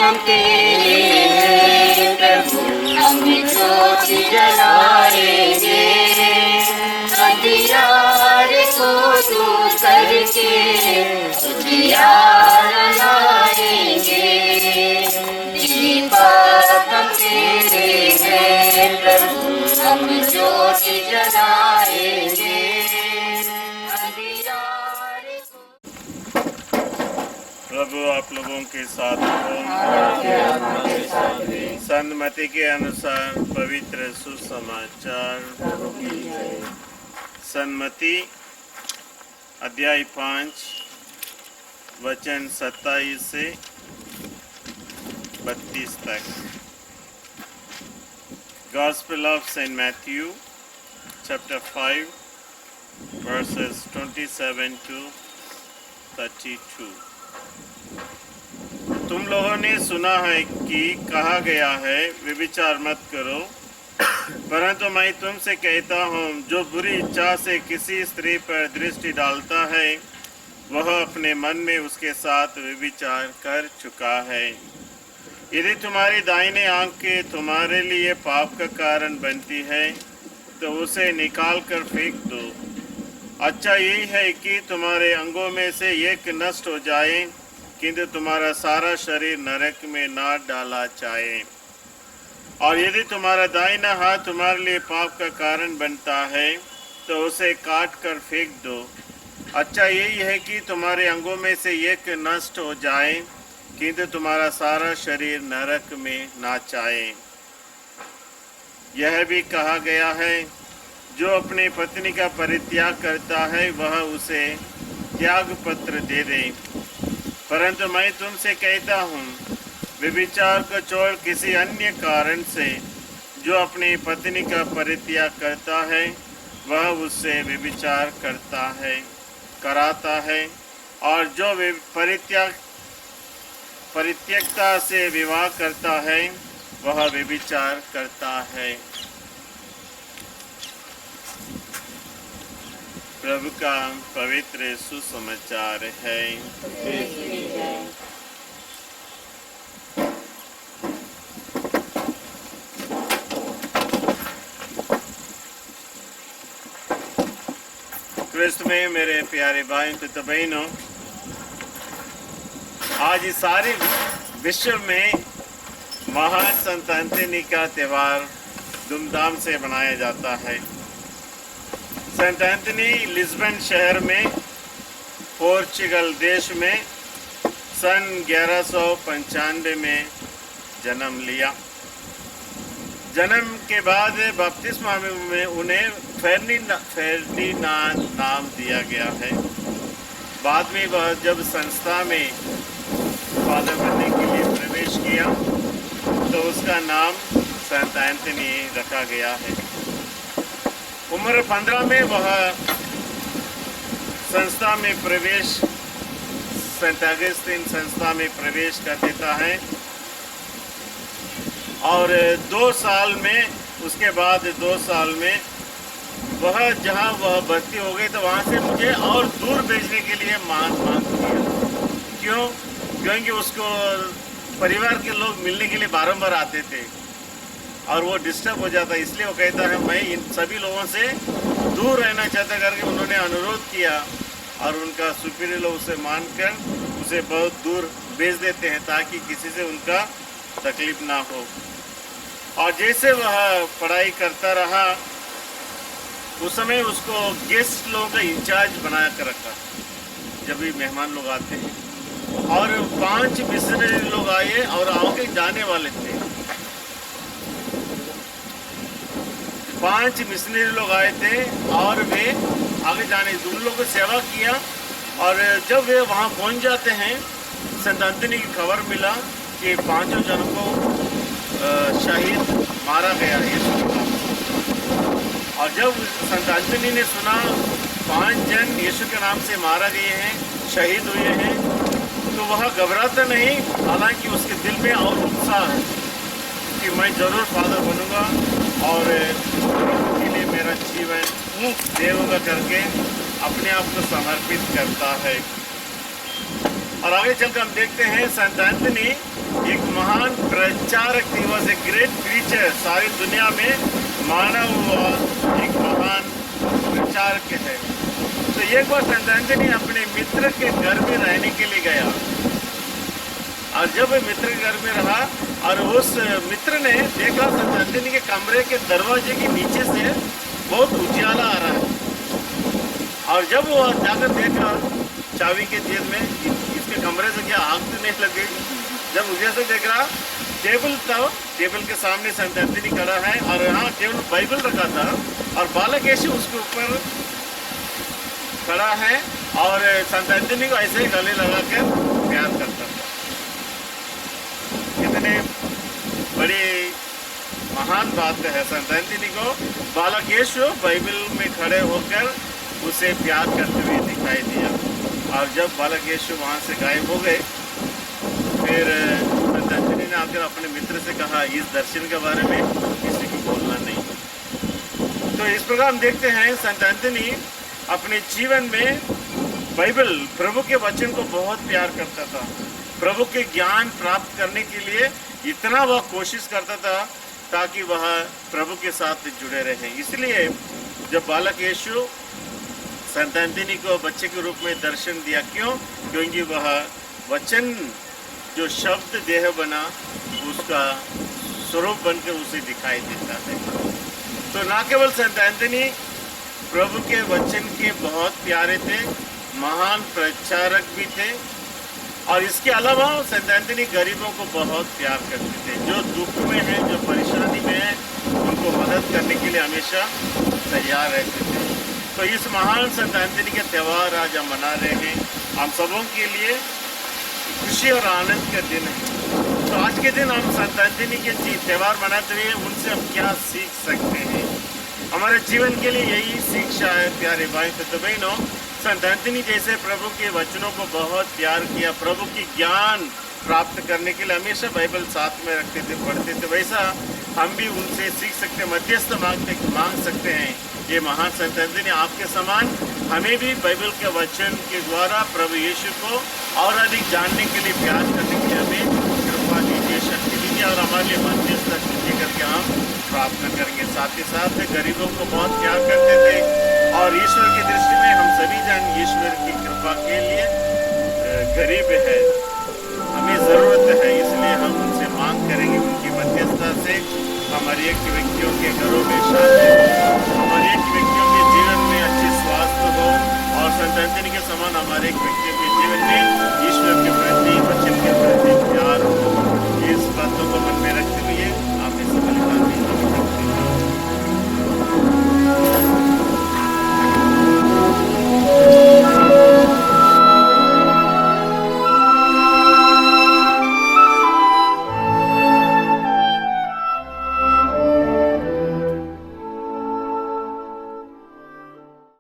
हम तेरे हैं प्रभु, हम ज्योति जलाएंगे, अंधियारे को दूर करके उजियारा लाएंगे। दीपक हम तेरे हैं प्रभु, हम ज्योति जलाएंगे, अंधियारे को। प्रभु आप लोगों के साथ हो। संत मत्ती के अनुसार पवित्र सुसमाचार। संत मत्ती अध्याय 5 वचन 27 से 32 तक। Gospel of Saint Matthew chapter 5 verses 27 to 32। तुम लोगों ने सुना है कि कहा गया है व्यभिचार मत करो, परंतु मैं तुमसे कहता हूँ जो बुरी इच्छा से किसी स्त्री पर दृष्टि डालता है वह अपने मन में उसके साथ व्यभिचार कर चुका है। यदि तुम्हारी दाहिनी आंख तुम्हारे लिए पाप का कारण बनती है तो उसे निकाल कर फेंक दो। अच्छा यही है कि तुम्हारे अंगों में से एक नष्ट हो जाए, किंतु तुम्हारा सारा शरीर नरक में ना डाला जाए। और यदि तुम्हारा दाहिना हाथ तुम्हारे लिए पाप का कारण बनता है तो उसे काट कर फेंक दो। अच्छा यही है कि तुम्हारे अंगों में से एक नष्ट हो जाए, किंतु तुम्हारा सारा शरीर नरक में ना जाए। यह भी कहा गया है जो अपनी पत्नी का परित्याग करता है वह उसे त्याग पत्र दे दे। परंतु मैं तुमसे कहता हूँ व्यभिचार को छोड़ किसी अन्य कारण से जो अपनी पत्नी का परित्याग करता है वह उससे व्यभिचार कराता है, और जो परित्यक्ता से विवाह करता है वह व्यभिचार करता है। प्रभु का पवित्र सुसमाचार है। क्रिस्त में मेरे प्यारे भाई तथा बहनों, आज इस सारे विश्व में महान संत एंथनी का त्यौहार धूमधाम से मनाया जाता है। संत एंथनी लिस्बन शहर में पोर्चुगल देश में सन 1195 में जन्म लिया। जन्म के बाद बपतिस्मा में उन्हें फर्डिनांड नाम दिया गया है। बाद में वह जब संस्था में फादर बनने के लिए प्रवेश किया तो उसका नाम संत एंथनी रखा गया है। उम्र 15 में वह संस्था में प्रवेश सेंट अगस्तिन संस्था में प्रवेश कर देता है, और 2 साल में उसके बाद 2 साल में वह जहाँ वह भर्ती हो गई तो वहाँ से मुझे और दूर भेजने के लिए मांग किया। क्योंकि उसको परिवार के लोग मिलने के लिए बारंबार आते थे और वो डिस्टर्ब हो जाता, इसलिए वो कहता है मैं इन सभी लोगों से दूर रहना चाहता करके उन्होंने अनुरोध किया, और उनका सुपीरियर लोग उसे मानकर उसे बहुत दूर भेज देते हैं ताकि किसी से उनका तकलीफ ना हो। और जैसे वह पढ़ाई करता रहा उस समय उसको गेस्ट लोगों का इंचार्ज बना कर रखा जब भी मेहमान लोग आते हैं, और 5 मिशनरी लोग आए और आगे जाने वाले थे। 5 मिशनरी लोग आए थे और वे आगे जाने उन लोगों को सेवा किया, और जब वे वहाँ पहुँच जाते हैं संत एंथनी की खबर मिला कि 5 जनों को शहीद मारा गया यीशु के नाम से। और जब संत एंथनी ने सुना 5 जन यीशु के नाम से मारा गए हैं, शहीद हुए हैं, तो वह घबराता नहीं, हालांकि उसके दिल में और उत्साह है कि मैं ज़रूर फादर बनूंगा और के लिए मेरा जीवन देवूंगा करके अपने आप को समर्पित करता है। और आगे चलकर हम देखते हैं संत एंथनी एक महान प्रचारक थी, वॉज ए ग्रेट प्रीचर। सारी दुनिया में माना हुआ एक महान प्रचारक है। तो एक बार संत एंथनी अपने मित्र के घर में रहने के लिए गया, और जब मित्र के घर में रहा और उस मित्र ने देखा संत एंथनी के कमरे के दरवाजे के नीचे से बहुत उजाला आ रहा है, और जब वो जाकर देखा चाबी के जेब में, इसके कमरे से क्या आग तो नहीं लग गई। जब मुझे से देख रहा, टेबल था, टेबल के सामने संत एंथनी खड़ा है और यहाँ टेबल बाइबल रखा था और बालक यीशु उसके ऊपर खड़ा है और संत एंथनी को ऐसे ही गले लगाकर प्यार करता था। कितने बड़ी महान बात है, संत एंथनी को बालक यीशु बाइबल में खड़े होकर उसे प्यार करते हुए दिखाई दिया। और जब बालक यीशु वहाँ से गायब हो गए, फिर संत एंथनी ने आकर अपने मित्र से कहा, इस दर्शन के बारे में किसी को बोलना नहीं। तो इस प्रकार हम देखते हैं संत एंथनी अपने जीवन में बाइबल, प्रभु के वचन को बहुत प्यार करता था। प्रभु के ज्ञान प्राप्त करने के लिए इतना वह कोशिश करता था ताकि वह प्रभु के साथ जुड़े रहे। इसलिए जब बालक यीशु संत एंथनी को बच्चे के रूप में दर्शन दिया, क्यों? क्योंकि वह वचन जो शब्द देह बना उसका स्वरूप बनकर उसे दिखाई देता है। तो ना केवल संत एंथनी प्रभु के वचन के बहुत प्यारे थे, महान प्रचारक भी थे, और इसके अलावा संत एंथनी गरीबों को बहुत प्यार करते थे। जो दुख में है, जो परेशानी में है, उनको मदद करने के लिए हमेशा तैयार रहते थे। तो इस महान संत एंथनी के त्यौहार आज हम मना रहे हैं। हम सबों के लिए खुशी और आनंद का दिन है। तो आज के दिन हम संत एंथनी के त्यौहार मनाते हुए उनसे हम क्या सीख सकते हैं? हमारे जीवन के लिए यही शिक्षा है प्यारे भाई। तो बहनों, संत एंथनी जैसे प्रभु के वचनों को बहुत प्यार किया, प्रभु की ज्ञान प्राप्त करने के लिए हमेशा बाइबल साथ में रखते थे, पढ़ते थे, वैसा हम भी उनसे सीख सकते, मध्यस्थ मांग सकते हैं। ये महान संत एंथनी आपके समान हमें भी बाइबल के वचन के द्वारा प्रभु यीशु को और अधिक जानने के लिए, प्यार करने के लिए हमें कृपा दीजिए, शक्ति दीजिए, और हमारे लिए मध्यस्थ कीजिए करके हम प्रार्थना करेंगे। साथ ही साथ गरीबों को बहुत प्यार करते थे, और ईश्वर की दृष्टि में हम सभी जन ईश्वर की कृपा के लिए गरीब है।